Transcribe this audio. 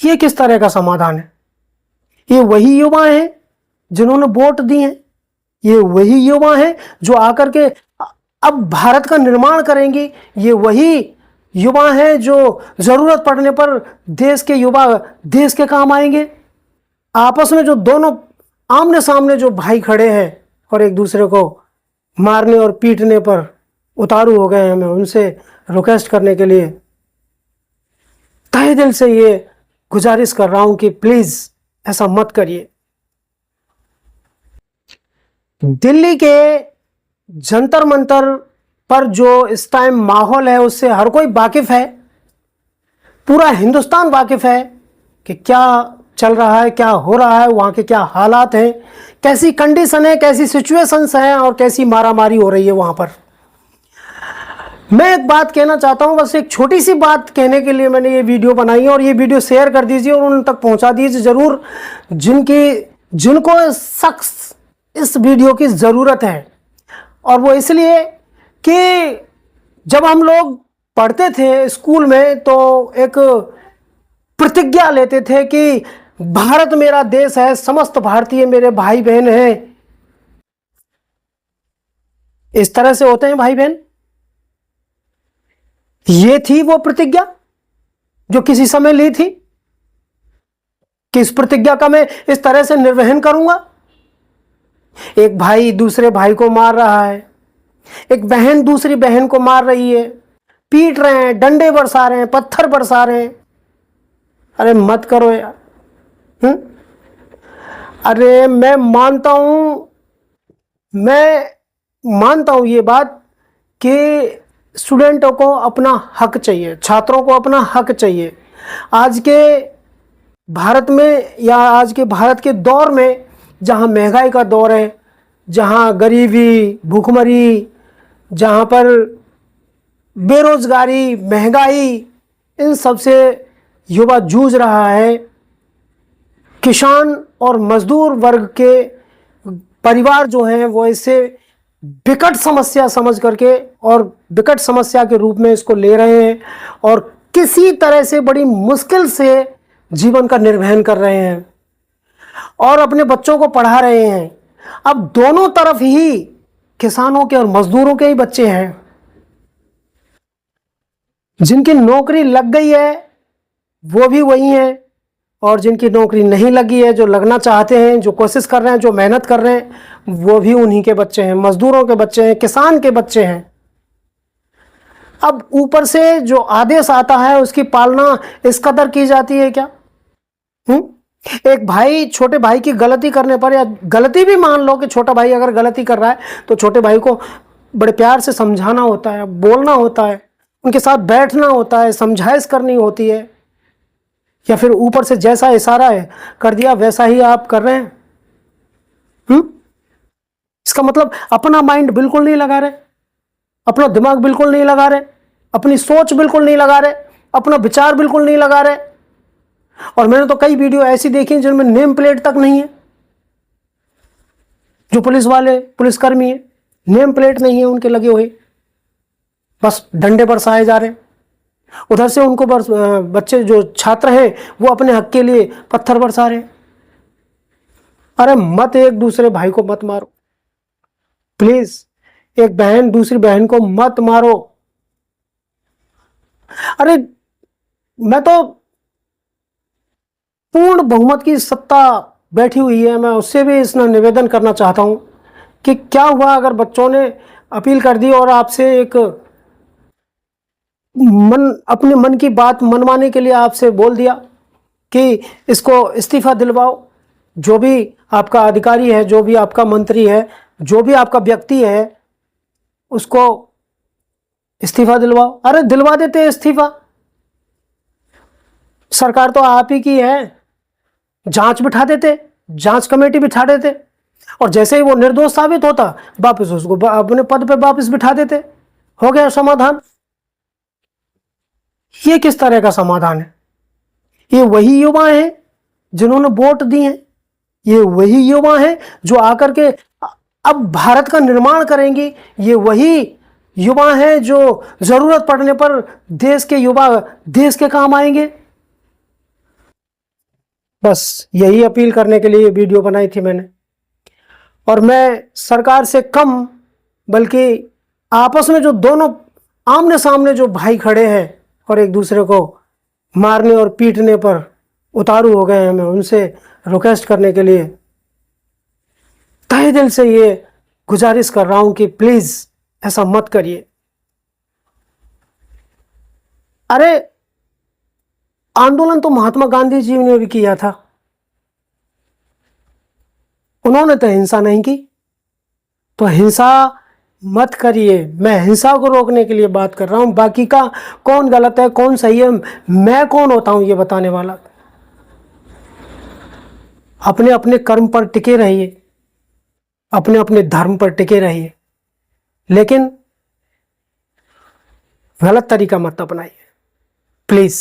ये किस तरह का समाधान है? ये वही युवा हैं जिन्होंने वोट दी हैं, ये वही युवा हैं जो आकर के अब भारत का निर्माण करेंगे, ये वही युवा हैं जो जरूरत पड़ने पर देश के युवा देश के काम आएंगे। आपस में जो दोनों आमने सामने जो भाई खड़े हैं और एक दूसरे को मारने और पीटने पर उतारू हो गए हैं, मैं उनसे रिक्वेस्ट करने के लिए तहे दिल से ये गुजारिश कर रहा हूं कि प्लीज ऐसा मत करिए। दिल्ली के जंतर मंतर पर जो इस टाइम माहौल है उससे हर कोई वाकिफ है, पूरा हिंदुस्तान वाकिफ है कि क्या चल रहा है, क्या हो रहा है, वहां के क्या हालात हैं, कैसी कंडीशन है, कैसी सिचुएशंस हैं और कैसी मारामारी हो रही है वहां पर। मैं एक बात कहना चाहता हूं, बस एक छोटी सी बात कहने के लिए मैंने ये वीडियो बनाई है और ये वीडियो शेयर कर दीजिए और उन तक पहुंचा दीजिए जरूर जिनको सख्त इस वीडियो की ज़रूरत है। और वो इसलिए कि जब हम लोग पढ़ते थे स्कूल में तो एक प्रतिज्ञा लेते थे कि भारत मेरा देश है, समस्त भारतीय मेरे भाई बहन हैं। इस तरह से होते हैं भाई बहन। ये थी वो प्रतिज्ञा जो किसी समय ली थी कि इस प्रतिज्ञा का मैं इस तरह से निर्वहन करूंगा। एक भाई दूसरे भाई को मार रहा है, एक बहन दूसरी बहन को मार रही है, पीट रहे हैं, डंडे बरसा रहे हैं, पत्थर बरसा रहे हैं। अरे मत करो यार। अरे मैं मानता हूं ये बात कि स्टूडेंटों को अपना हक चाहिए, छात्रों को अपना हक चाहिए। आज के भारत में या आज के भारत के दौर में जहां महंगाई का दौर है, जहां गरीबी, भूखमरी, जहां पर बेरोजगारी, महंगाई, इन सब से युवा जूझ रहा है। किसान और मजदूर वर्ग के परिवार जो हैं वो इसे विकट समस्या समझ करके और विकट समस्या के रूप में इसको ले रहे हैं और किसी तरह से बड़ी मुश्किल से जीवन का निर्वहन कर रहे हैं और अपने बच्चों को पढ़ा रहे हैं। अब दोनों तरफ ही किसानों के और मजदूरों के ही बच्चे हैं। जिनकी नौकरी लग गई है वो भी वही हैं और जिनकी नौकरी नहीं लगी है, जो लगना चाहते हैं, जो कोशिश कर रहे हैं, जो मेहनत कर रहे हैं, वो भी उन्हीं के बच्चे हैं, मजदूरों के बच्चे हैं, किसान के बच्चे हैं। अब ऊपर से जो आदेश आता है उसकी पालना इस कदर की जाती है क्या? एक भाई छोटे भाई की गलती करने पर, या गलती भी मान लो कि छोटा भाई अगर गलती कर रहा है तो छोटे भाई को बड़े प्यार से समझाना होता है, बोलना होता है, उनके साथ बैठना होता है, समझाइश करनी होती है। या फिर ऊपर से जैसा इशारा है कर दिया वैसा ही आप कर रहे हैं। इसका मतलब अपना माइंड बिल्कुल नहीं लगा रहे, अपना दिमाग बिल्कुल नहीं लगा रहे, अपनी सोच बिल्कुल नहीं लगा रहे, अपना विचार बिल्कुल नहीं लगा रहे। और मैंने तो कई वीडियो ऐसी देखी जिनमें नेम प्लेट तक नहीं है। जो पुलिस वाले, पुलिसकर्मी है, नेम प्लेट नहीं है उनके लगे हुए, बस डंडे बरसाए जा रहे हैं। उधर से उनको बच्चे जो छात्र हैं वो अपने हक के लिए पत्थर बरसा रहे हैं। अरे मत, एक दूसरे भाई को मत मारो प्लीज। एक बहन दूसरी बहन को मत मारो। अरे मैं तो पूर्ण बहुमत की सत्ता बैठी हुई है, मैं उससे भी इसमें निवेदन करना चाहता हूं कि क्या हुआ अगर बच्चों ने अपील कर दी और आपसे एक अपने मन की बात मनवाने के लिए आपसे बोल दिया कि इसको इस्तीफा दिलवाओ। जो भी आपका अधिकारी है, जो भी आपका मंत्री है, जो भी आपका व्यक्ति है, उसको इस्तीफा दिलवाओ। अरे दिलवा देते इस्तीफा, सरकार तो आप ही की है। जांच बिठा देते, जांच कमेटी बिठा देते और जैसे ही वो निर्दोष साबित होता वापस उसको अपने पद पे वापस बिठा देते, हो गया समाधान। ये किस तरह का समाधान है? ये वही युवा हैं जिन्होंने वोट दी हैं, ये वही युवा हैं जो आकर के अब भारत का निर्माण करेंगे, ये वही युवा हैं जो जरूरत पड़ने पर देश के युवा देश के काम आएंगे। बस यही अपील करने के लिए ये वीडियो बनाई थी मैंने। और मैं सरकार से कम बल्कि आपस में जो दोनों आमने सामने जो भाई खड़े हैं और एक दूसरे को मारने और पीटने पर उतारू हो गए हैं, मैं उनसे रिक्वेस्ट करने के लिए तहे दिल से ये गुजारिश कर रहा हूं कि प्लीज ऐसा मत करिए। अरे आंदोलन तो महात्मा गांधी जी ने भी किया था, उन्होंने तो हिंसा नहीं की। तो हिंसा मत करिए, मैं हिंसा को रोकने के लिए बात कर रहा हूं। बाकी का कौन गलत है कौन सही है, मैं कौन होता हूं ये बताने वाला। अपने अपने कर्म पर टिके रहिए, अपने अपने धर्म पर टिके रहिए, लेकिन गलत तरीका मत अपनाइए प्लीज।